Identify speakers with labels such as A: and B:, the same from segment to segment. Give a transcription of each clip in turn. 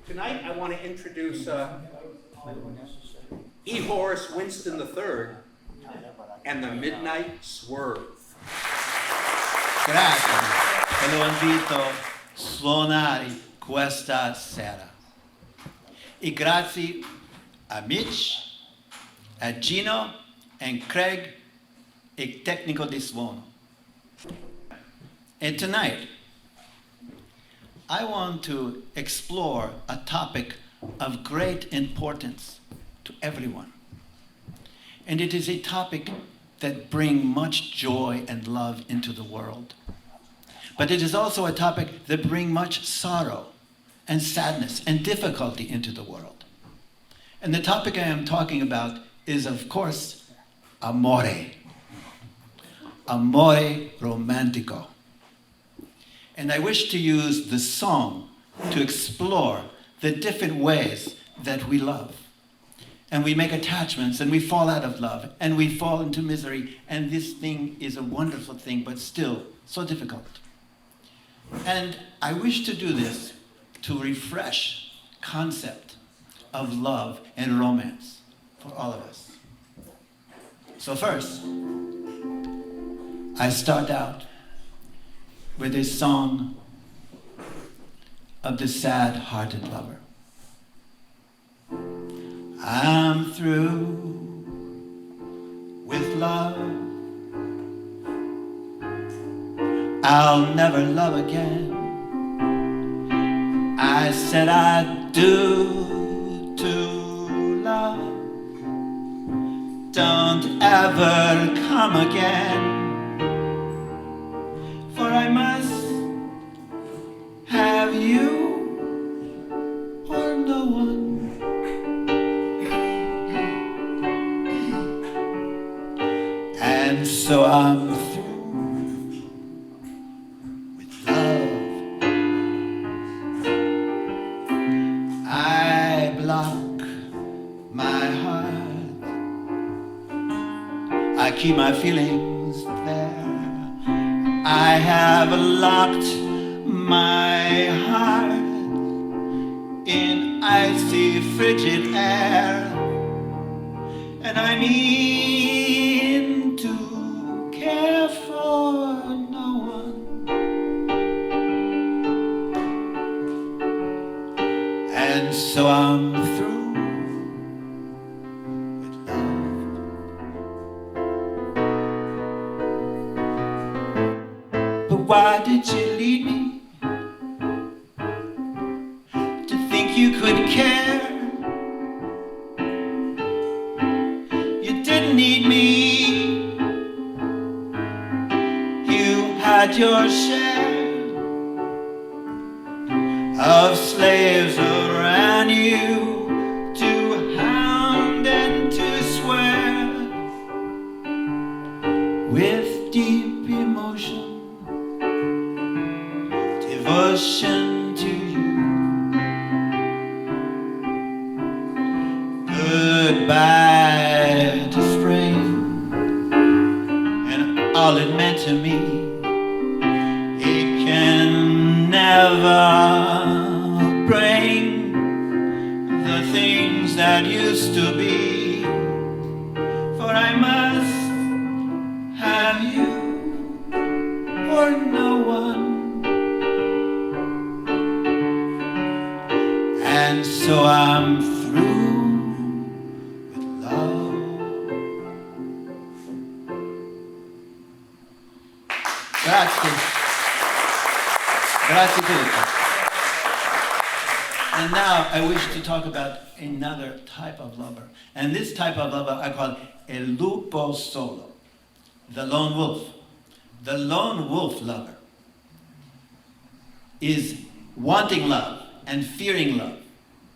A: Tonight I want to introduce E.Horace, Winston III, and the Midnight Swerve.
B: Grazie. E lo invito a suonare questa sera. E grazie a Mitch, a Gino, and Craig, il tecnico di suono. And tonight, I want to explore a topic of great importance to everyone. And it is a topic that brings much joy and love into the world. But it is also a topic that brings much sorrow and sadness and difficulty into the world. And the topic I am talking about is, of course, amore. Amore romantico. And I wish to use the song to explore the different ways that we love. And we make attachments, and we fall out of love, and we fall into misery, and this thing is a wonderful thing, but still so difficult. And I wish to do this to refresh concept of love and romance for all of us. So first, I start out with a song of the sad-hearted lover. I'm through with love. I'll never love again. I said I'd do to love. Don't ever come again. For I must have you or no one. And so I'm through with love. I block my heart. I keep my feelings there. I have locked my heart in icy, frigid air, and I mean to care for no one. And so I'm through with love. But why did you leave me? To think you could care. You didn't need me. You had your share of slaves around you to hound and to swear with deep emotion. Devotion to you. Goodbye to spring and all it meant to me. It can never bring the things that used to be. For I must have you or no one. And so I'm through with love. Grazie. Grazie tutti. And now I wish to talk about another type of lover. And this type of lover I call el lupo solo, the lone wolf. The lone wolf lover is wanting love and fearing love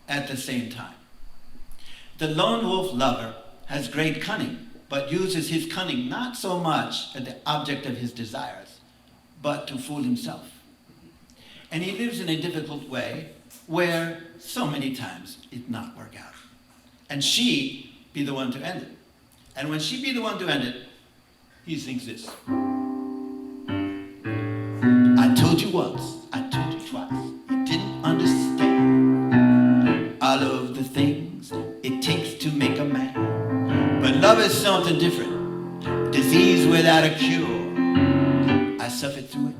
B: at the same time. The lone wolf lover has great cunning, but uses his cunning not so much as the object of his desires, but to fool himself. And he lives in a difficult way where so many times it not work out. And she be the one to end it. And when she be the one to end it, he thinks this. I told you once, I told you twice. You didn't understand. got a cure. I suffered through it.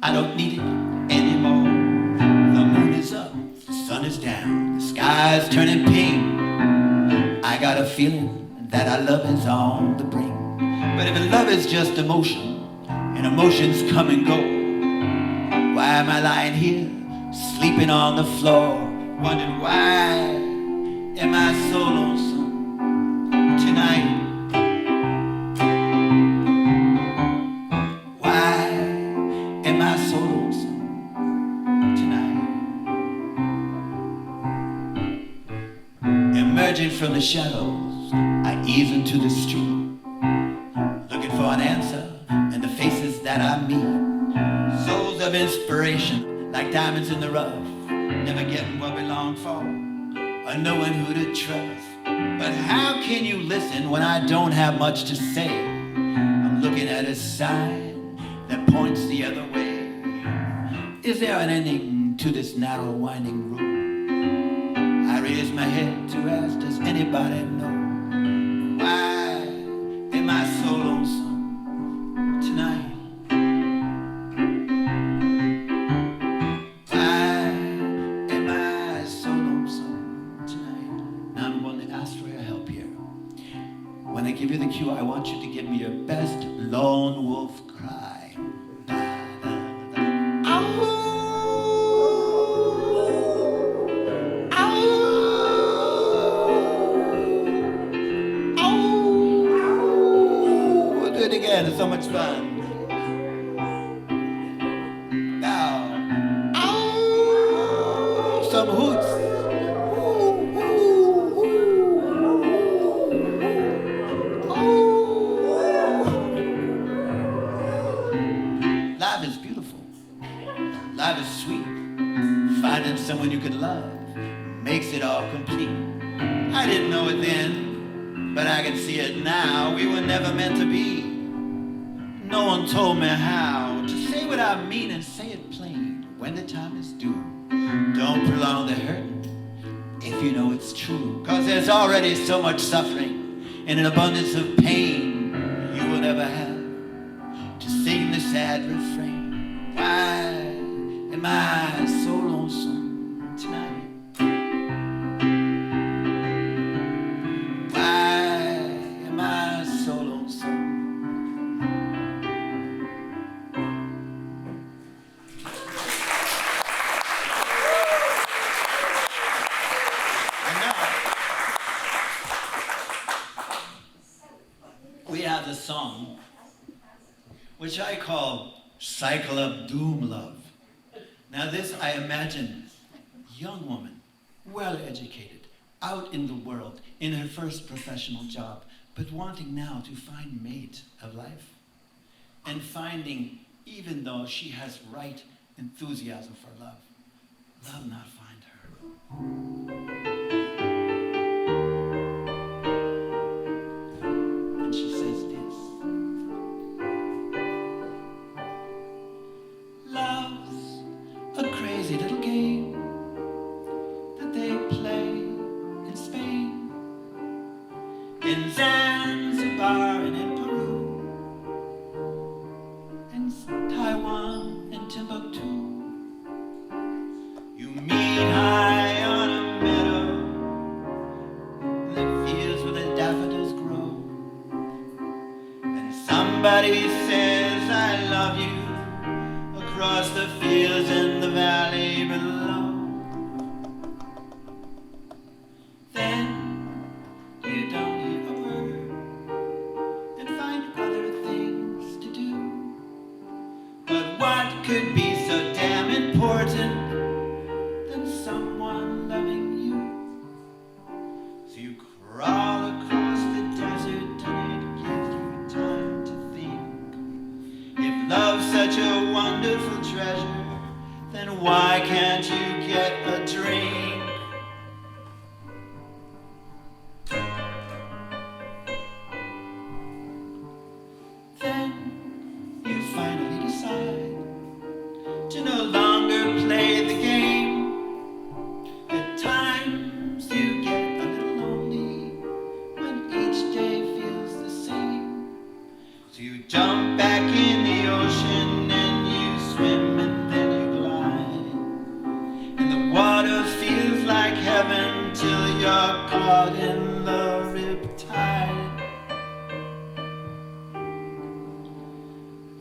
B: I don't need it anymore. The moon is up, the sun is down, the sky's turning pink. I got a feeling that our love is on the brink. But if love is just emotion, and emotions come and go, why am I lying here, sleeping on the floor, wondering why am I so lonesome tonight? Why am I so lonesome tonight? Emerging from the shadows, I ease into the street, looking for an answer in the faces that I meet. Souls of inspiration, like diamonds in the rough, never getting what we long for, or knowing who to trust. But how can you listen when I don't have much to say? I'm looking at a sign that points the other way. Is there an ending to this narrow winding road? I raise my head to ask, does anybody know? Why am I so lonesome tonight? Why am I so lonesome tonight? Now I'm going to ask for your help here. When I give you the cue, I want you to give me your best lone wolf cry. It's so much fun. Now, ow, some hoots. Life is beautiful. Life is sweet. Finding someone you can love makes it all complete. I didn't know it then, but I can see it now. We were never meant to be. No one told me how to say what I mean and say it plain when the time is due. Don't prolong the hurt if you know it's true, 'cause there's already so much suffering and an abundance of pain you will never have to sing the sad refrain. Why am I so lonesome tonight? Why am I so lonesome? We have the song, which I call Cycle of Doom Love. Now this, I imagine, young woman, well educated, out in the world, in her first professional job, but wanting now to find mate of life. And finding, even though she has right enthusiasm for love, love not find her. She says this: love's a crazy little game that they play in Spain, in Zanzibar and in Peru, in Taiwan and Timbuktu. You meet high on a meadow in the fields where the daffodils grow. Somebody says I love you across the fields in the valley below. Then you don't hear a word and find other things to do. But what could be so damn important than someone loving you? So you crawl across the desert and it gives you time to think. If love's such a wonderful treasure, then why can't you get a drink? Then you finally decide to no longer play the game. At times you get a little lonely when each day feels the same. So you jump heaven till you're caught in the riptide.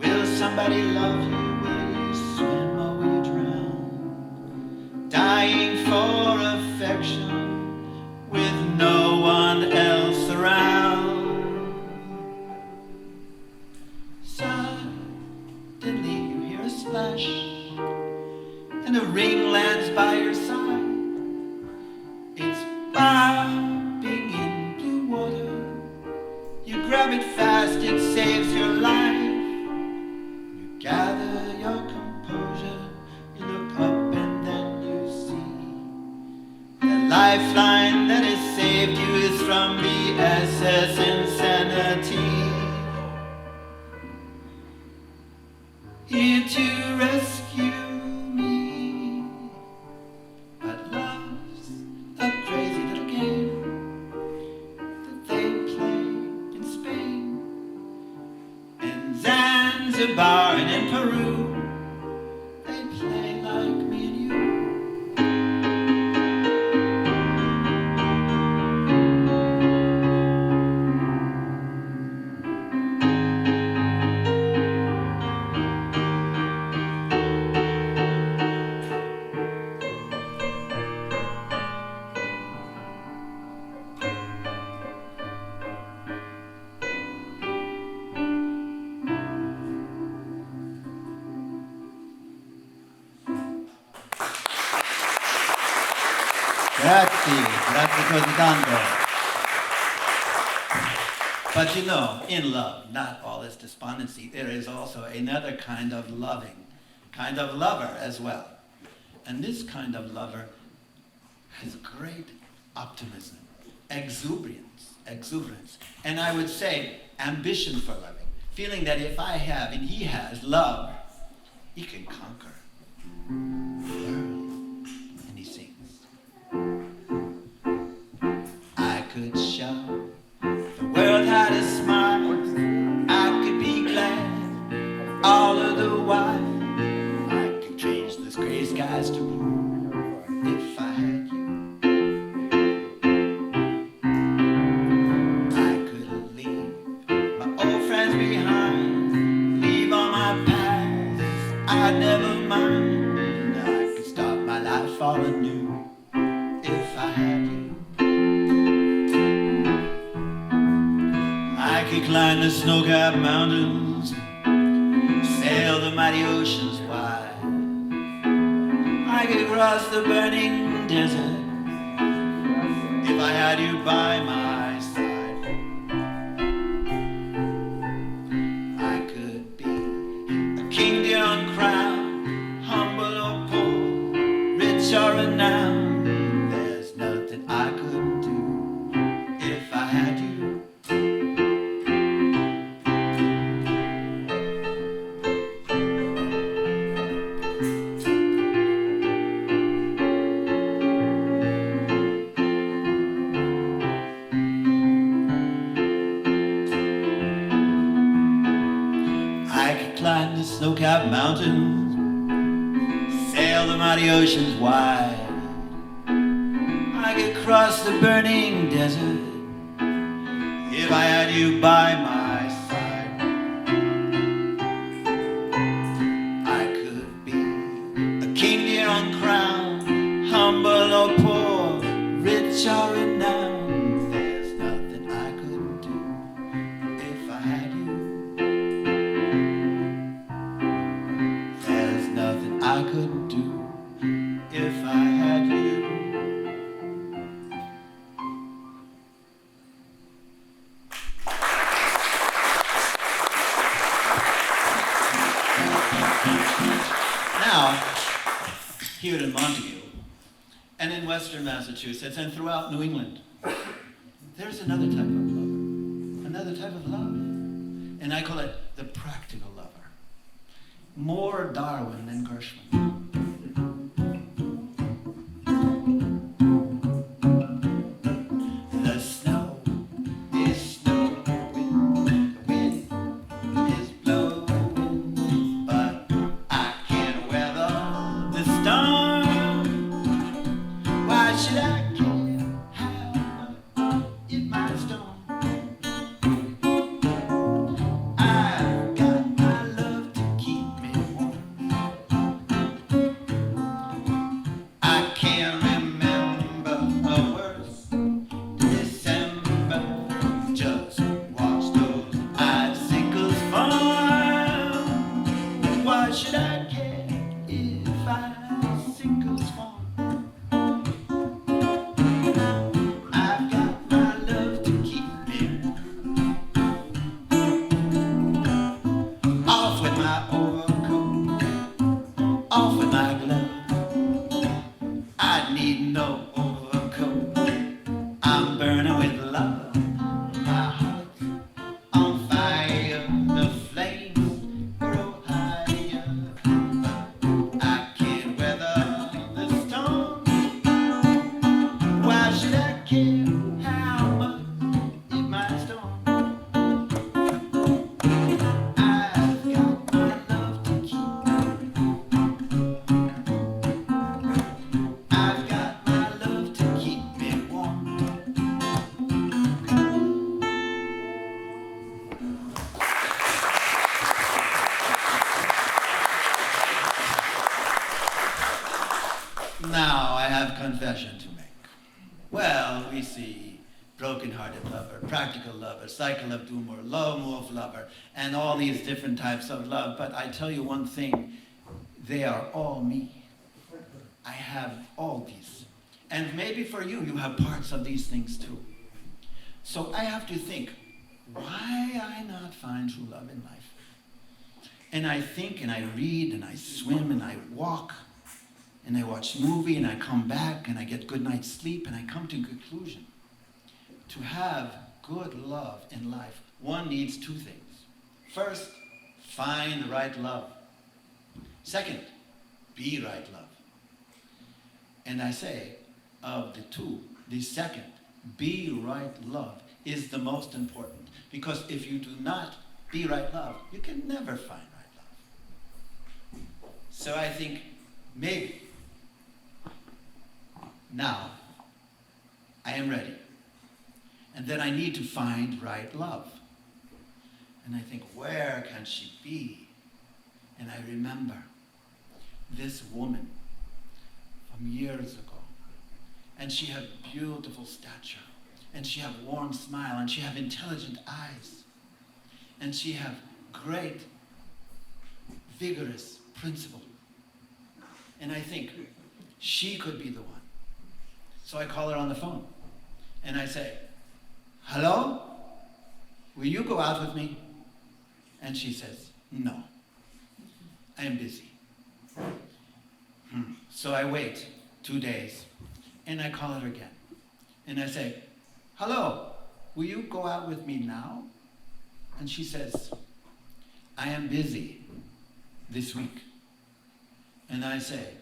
B: Will somebody love you? Will you swim or will you drown? Dying for affection with no one else around. Suddenly you hear a splash and a ring lands by your side. It's bobbing in blue water. You grab it fast, it saves your life. You gather your composure, you look up and then you see the lifeline that has saved you is from the SS Insanity. Here to rescue me, but love's a crazy little game that they play in Spain and Zanzibar and in Peru. They play like me and you. Grazie così tanto. But you know, in love, not all is despondency. There is also another kind of loving, kind of lover as well. And this kind of lover has great optimism, exuberance, and I would say ambition for loving, feeling that if I have and he has love, he can conquer the world. And he sings, I could show the world how to smile, I could be glad all of the while. I could change the gray skies to blue if I had you. I could leave my old friends behind, leave all my past, I'd never mind. I could start my life all anew if I had you. I could climb the snow-capped mountains, sail the mighty oceans wide. I could cross the burning desert if I had you by my side. I could be a king, dear, uncrowned, humble or poor, rich or renowned. There's nothing I couldn't do if I had you. Climb the snow-capped mountains, sail the mighty oceans wide. I could cross the burning desert if I had you by my side. I could be a king, dear, uncrowned, humble or poor, rich or renowned. There's nothing I couldn't do if I had you. I couldn't do if I had you. Now, here in Montague, and in Western Massachusetts, and throughout New England, there's another type of lover, another type of love, and I call it the practical lover. More Darwin than Gershwin. The snow is snowing, the wind is blowing, but I can't weather the storm. Why should I care how much it might storm? I've got my love to keep me warm. I can't remember a worse December. Just watch those icicles fall. Why should I care if icicles fall? I've got my love to keep me warm. Off with my overcoat, off with my glove. I need no overcoat. I'm burning with love. My heart's on fire. The flames grow higher. I can't weather the storm. Why should I care how much it might storm? I've got my love to keep. I've got my love to keep me warm. Now I have confession to make. Well, we see broken-hearted lover, practical lover, cycle of doom, or low move lover, and all these different types of love. But I tell you one thing, they are all me. I have all these. And maybe for you, you have parts of these things too. So I have to think, why I not find true love in life? And I think, and I read, and I swim, and I walk, and I watch movie, and I come back, and I get good night's sleep, and I come to a conclusion. To have good love in life, one needs two things. First, find the right love. Second, be right love. And I say, of the two, the second, be right love, is the most important. Because if you do not be right love, you can never find right love. So I think maybe now I am ready. And then I need to find right love. And I think, where can she be? And I remember this woman from years ago. And she had beautiful stature. And she had warm smile. And she had intelligent eyes. And she had great, vigorous principle. And I think she could be the one. So I call her on the phone. And I say, hello? Will you go out with me? And she says, no. I am busy. So I wait 2 days. And I call her again. And I say, hello, will you go out with me now? And she says, I am busy this week. And I say,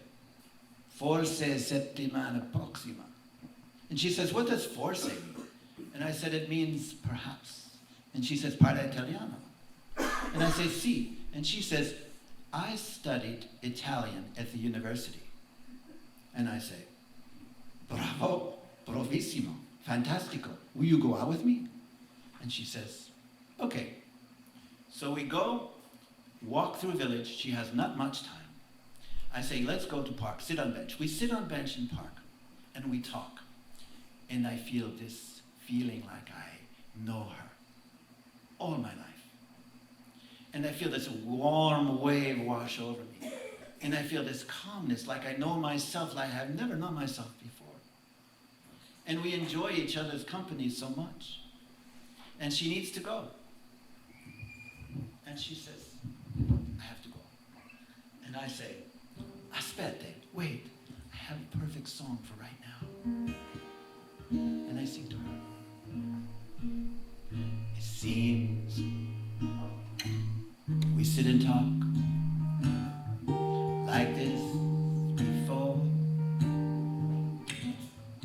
B: forse settimana proxima. And she says, what does forse mean? And I said, it means perhaps. And she says, parla italiano. And I say, si. And she says, I studied Italian at the university. And I say, bravo, bravissimo, fantastico. Will you go out with me? And she says, okay. So we go, walk through a village. She has not much time. I say, let's go to park, sit on bench. We sit on bench in park, and we talk. And I feel this feeling like I know her all my life. And I feel this warm wave wash over me. And I feel this calmness, like I know myself, like I have never known myself before. And we enjoy each other's company so much. And she needs to go. And she says, I have to go. And I say, aspetta, wait, I have a perfect song for right now. And I sing to her. It seems we sit and talk like this before.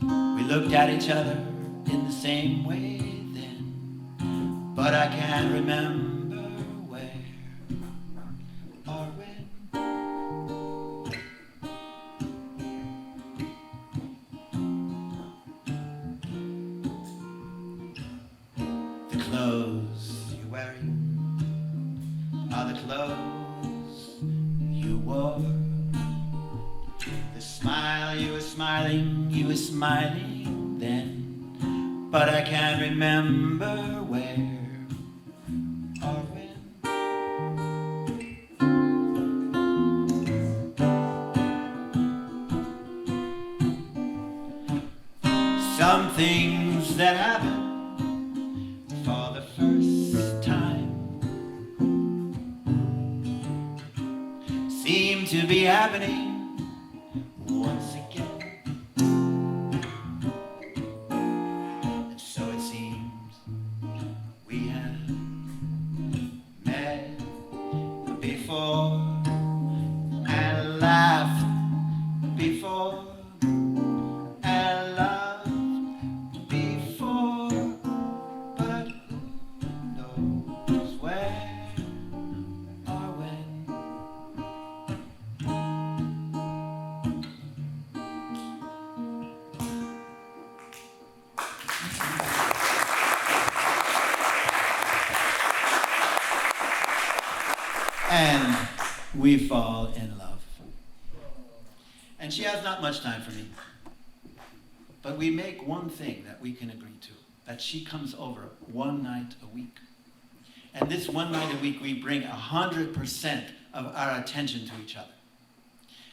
B: We looked at each other in the same way then, but I can't remember where or when. you were smiling then, but I can't remember where or when. Some things that happen for the first time seem to be happening once again. And so it seems we have met before and laughed before and loved before, but who knows where or when. And we fall in love. And she has not much time for me. But we make one thing that we can agree to, that she comes over one night a week. And this one night a week, we bring 100% of our attention to each other.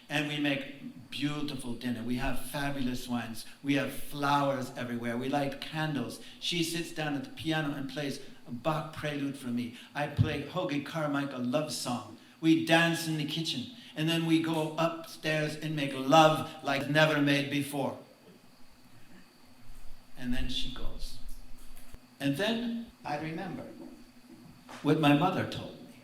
B: And we make beautiful dinner. We have fabulous wines. We have flowers everywhere. We light candles. She sits down at the piano and plays a Bach prelude for me. I play Hoagie Carmichael love song. We dance in the kitchen. And then we go upstairs and make love like never made before. And then she goes. And then I remember what my mother told me.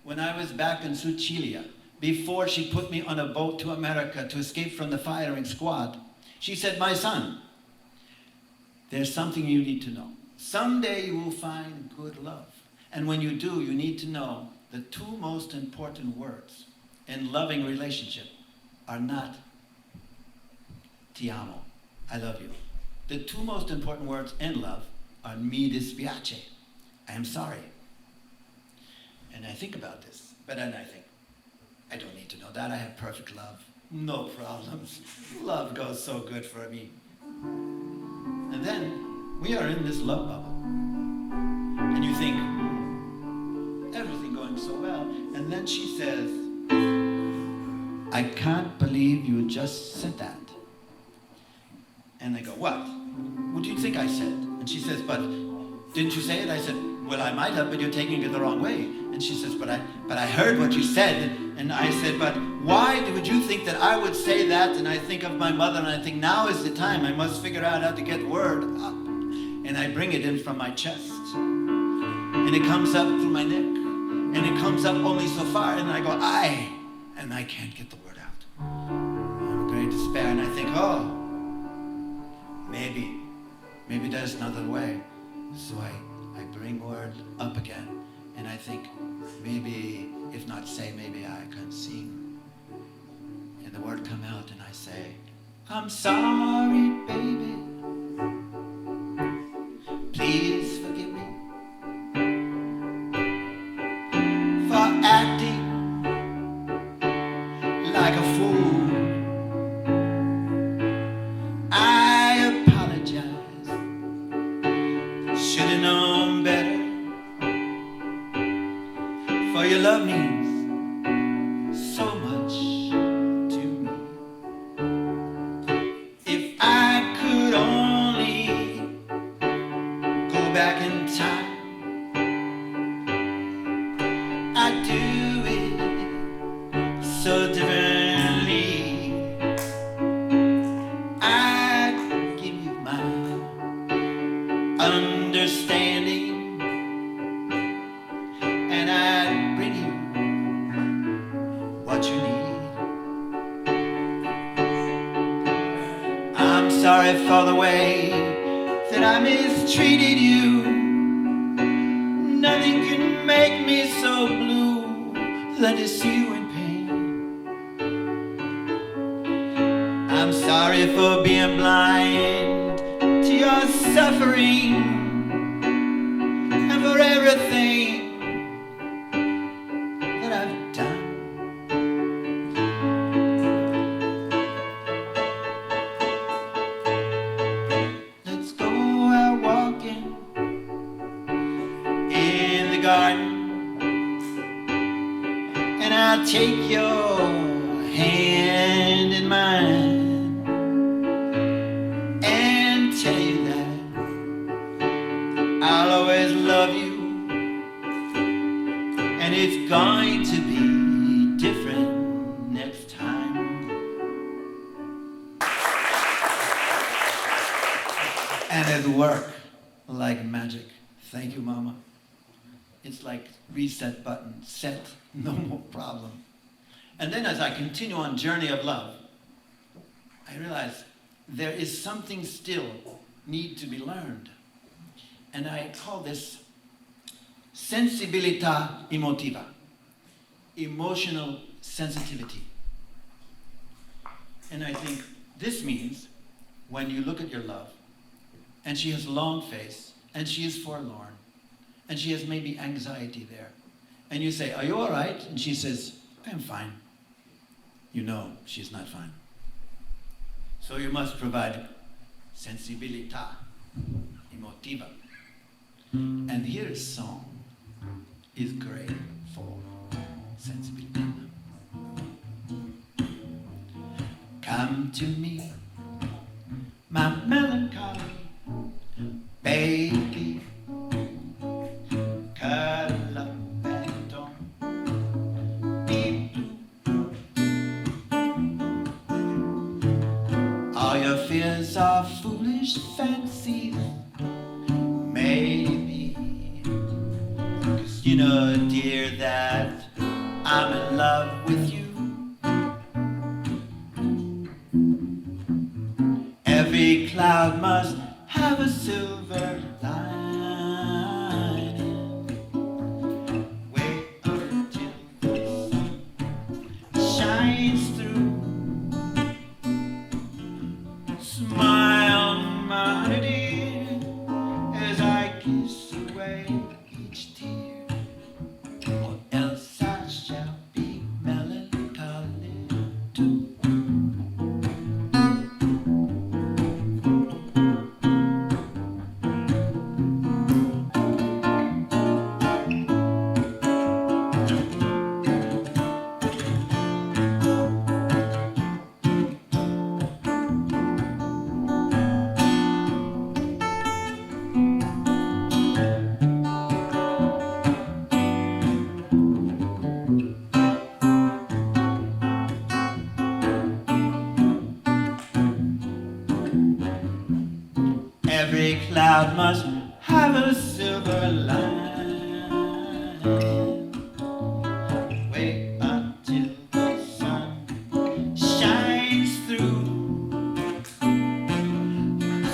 B: When I was back in Suchilia, before she put me on a boat to America to escape from the firing squad, she said, "My son, there's something you need to know. Someday you will find good love. And when you do, you need to know the two most important words in loving relationship are not ti amo, I love you. The two most important words in love are mi dispiace, I am sorry." And I think about this, but then I think, I don't need to know that. I have perfect love. No problems. Love goes so good for me. And then we are in this love bubble. And you think, everything going so well. And then she says, "I can't believe you just said that." And I go, "What? What do you think I said?" And she says, "But didn't you say it?" I said, "Well, I might have, but you're taking it the wrong way." And she says, but I heard what you said. And I said, "But why would you think that I would say that?" And I think of my mother, and I think, now is the time. I must figure out how to get word up. And I bring it in from my chest. And it comes up through my neck. And it comes up only so far. And I go, "I." And I can't get the word out. I'm in great despair. And I think, oh, maybe there's another way. So I bring word up again. And I think, maybe, if not say, maybe I can sing. And the word come out and I say, "I'm sorry, baby. Please forgive me for acting like a fool. I apologize. Should have known better. For your love means so much to me. If I could only go back in time, I'd do it so differently. I'd give you my understanding. And I'd bring you what you need. I'm sorry for the way that I mistreated you. Nothing can make me so blue than to see you in pain. I'm sorry for being blind to your suffering and for everything that I've done. take your hand in mine and tell you that I'll always love you, and it's going to be different next time. And it worked like magic. Thank you, Mama. It's like reset button, set, no more problem. And then as I continue on journey of love, I realize there is something still need to be learned. And I call this sensibilità emotiva, emotional sensitivity. And I think this means when you look at your love, and she has a long face, and she is forlorn, and she has maybe anxiety there, and you say, "Are you all right?" And she says, "I'm fine." You know she's not fine. So you must provide sensibilità emotiva. And here's song is great for sensibilità. Come to me, my melancholy baby, cuddle up and don't be blue. All your fears are foolish fancies, maybe, 'cause you know, dear, that I'm in love with you. Every cloud must have a silver lining. Wait until the sun shines through. Smile, my dear, as I kiss away each tear, or else I shall be melancholy too. Every cloud must have a silver line. Wait until the sun shines through.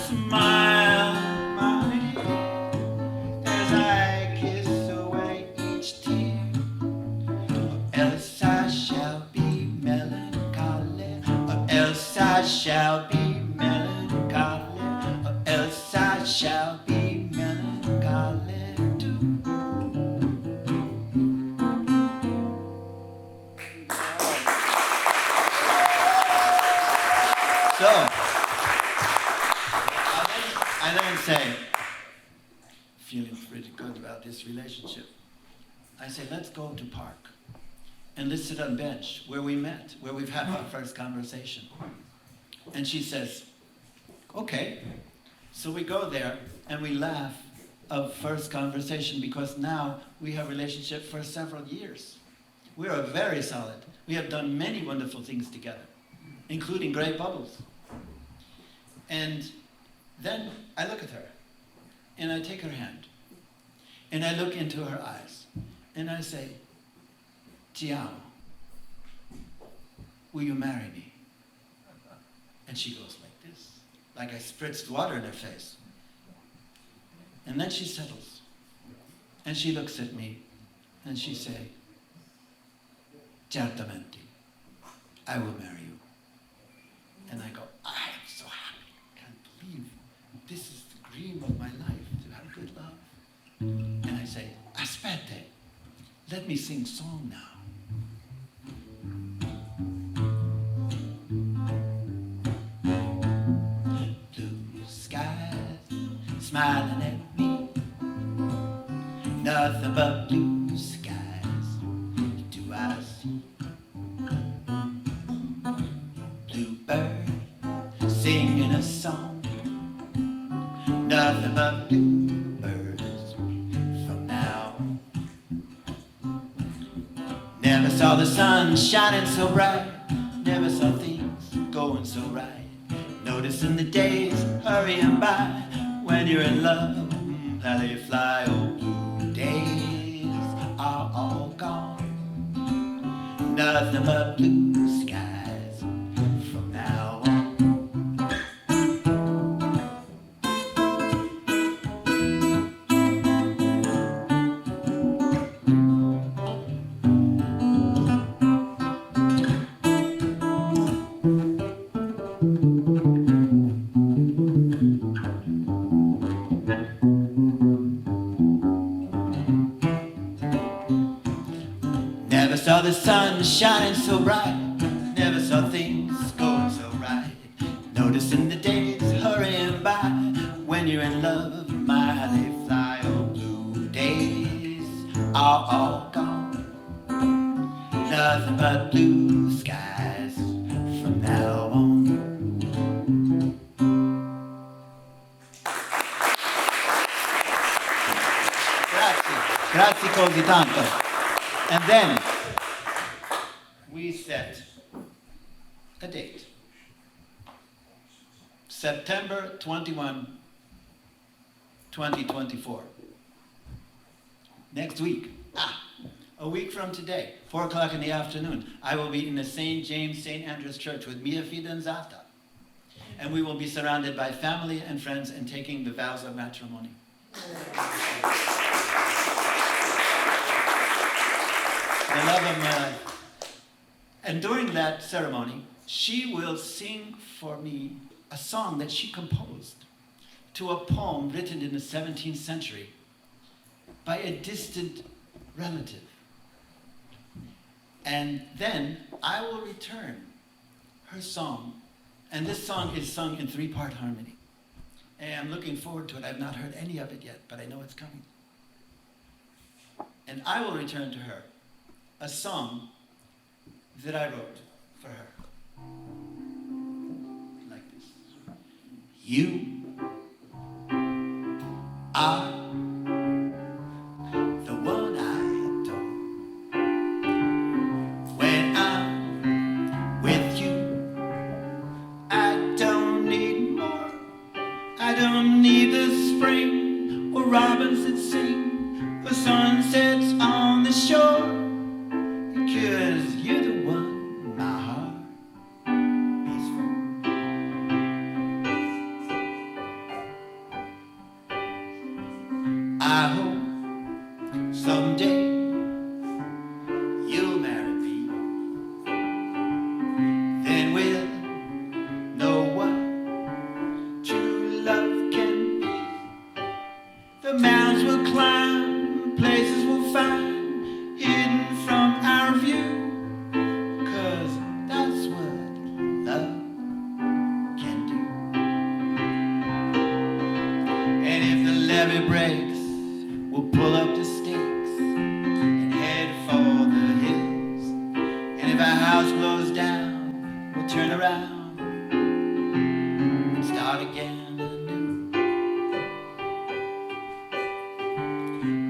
B: Smile, my dear, as I kiss away each tear, or else I shall be melancholy, or else I shall be melancholy. Else I shall be melancholy too. So, I then say, feeling pretty good about this relationship, I say, let's go to park and let's sit on bench where we met, where we've had our first conversation. And she says, okay. So we go there and we laugh of first conversation because now we have a relationship for several years. We are very solid. We have done many wonderful things together, including great bubbles. And then I look at her and I take her hand and I look into her eyes and I say, "Ti amo. Will you marry me?" And she goes like this, like I spritzed water in her face. And then she settles. And she looks at me and she says, "Certamente, I will marry you." And I go, I am so happy. I can't believe this is the dream of my life, to have good love. And I say, "Aspette, let me sing song now." Smiling at me, nothing but blue skies do I see. singing a song, nothing but bluebirds from now on. Never saw the sun shining so bright, never saw things going so right, noticing the days hurrying by when you're in love, how they fly. Oh, blue days are all gone, nothing but blue skies from now on. Never saw the sun shining so bright, never saw things going so right, noticing the days hurrying by when you're in love, my how they fly. Oh, blue days are all gone, nothing but blue skies from now on. Grazie così tanto. And then we set a date. September 21, 2024. Next week. A week from today, 4 o'clock in the afternoon, I will be in the St. James, St. Andrew's Church with mia fidanzata. And we will be surrounded by family and friends and taking the vows of matrimony. The love of my life. And during that ceremony, she will sing for me a song that she composed to a poem written in the 17th century by a distant relative. And then I will return her song. And this song is sung in 3-part harmony. And I'm looking forward to it. I've not heard any of it yet, but I know it's coming. And I will return to her a song that I wrote for her. Like this. You are the one I adore. When I'm with you, I don't need more. I don't need the spring or robins that sing or sunsets on the shore. 'Cause you're the one my heart beats for. I hope someday you'll marry me. Then we'll know what true love can be. The mountains will climb, places we'll find, hidden from our view, 'cause that's what love can do. And if the levee breaks, we'll pull up the stakes and head for the hills. And if our house blows down, we'll turn around and start again anew.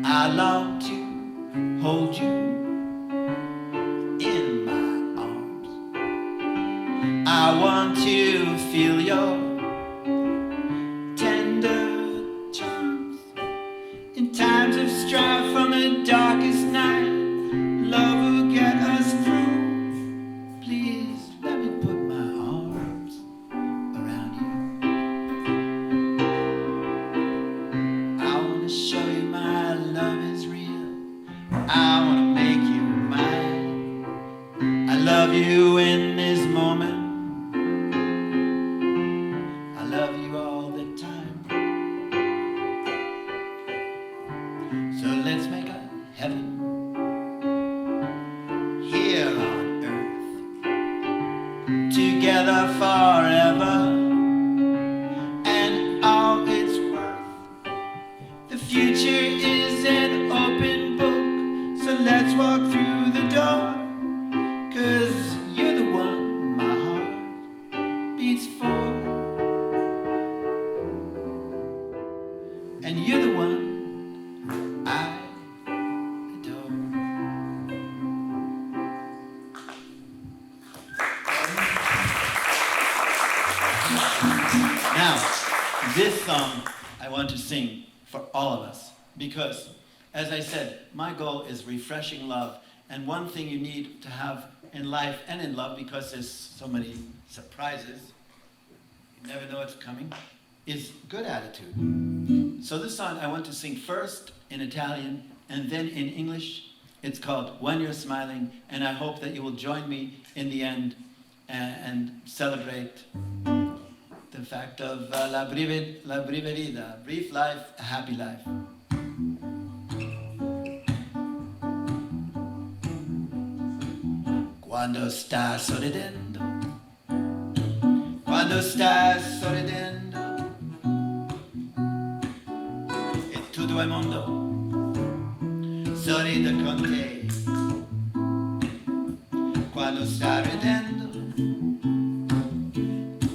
B: I long to hold you in my arms. I want to feel your tender charms. In times of strife from the darkest night, love will get us through. Please let me put my arms around you. I want to show you my love is real. I want to make Now, this song I want to sing for all of us because, as I said, my goal is refreshing love. And one thing you need to have in life and in love, because there's so many surprises, you never know what's coming, is good attitude. So this song I want to sing first in Italian and then in English. It's called When You're Smiling, and I hope that you will join me in the end and celebrate the fact of la breve vida, brief life, a happy life. Quando sta sorridendo, quando sta sorridendo, e tutto il mondo sorride con te. Quando sta ridendo,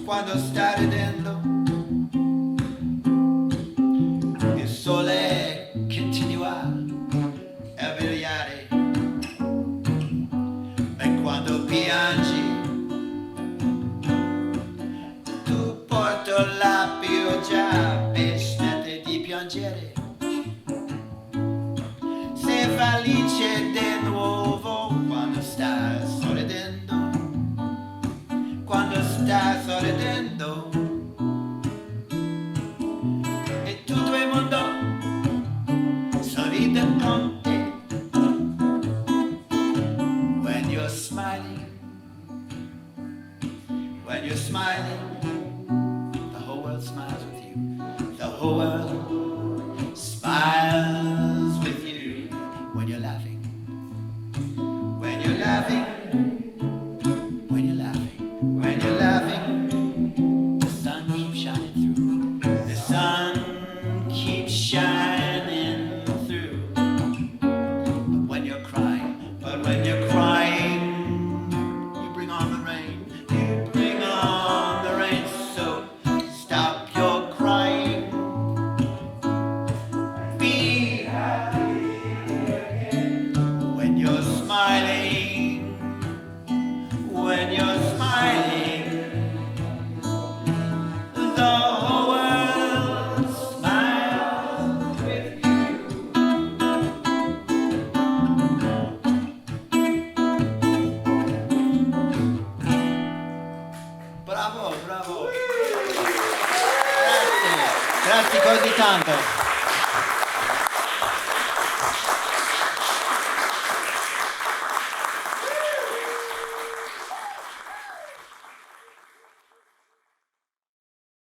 B: quando sta ridendo, il sole continua a brillare. E quando piangi, tu porto la pioggia per smettere di piangere. Sei felice di nuovo quando stai sorridendo, quando stai sorridendo, e tutto il mondo sorride con te. When you're smiling, when you're smiling, the whole world smiles with you. The whole world smiles with you. When you're laughing, when you're laughing, when you're laughing, when you're laughing, the sun keeps shining through. The sun keeps shining through. But when you're crying, you bring on the rain. You bring on the rain. So stop your crying. Be happy again. When you're smiling, when you're smiling, the whole world smiles with you. Bravo, bravo. Grazie, grazie così tanto.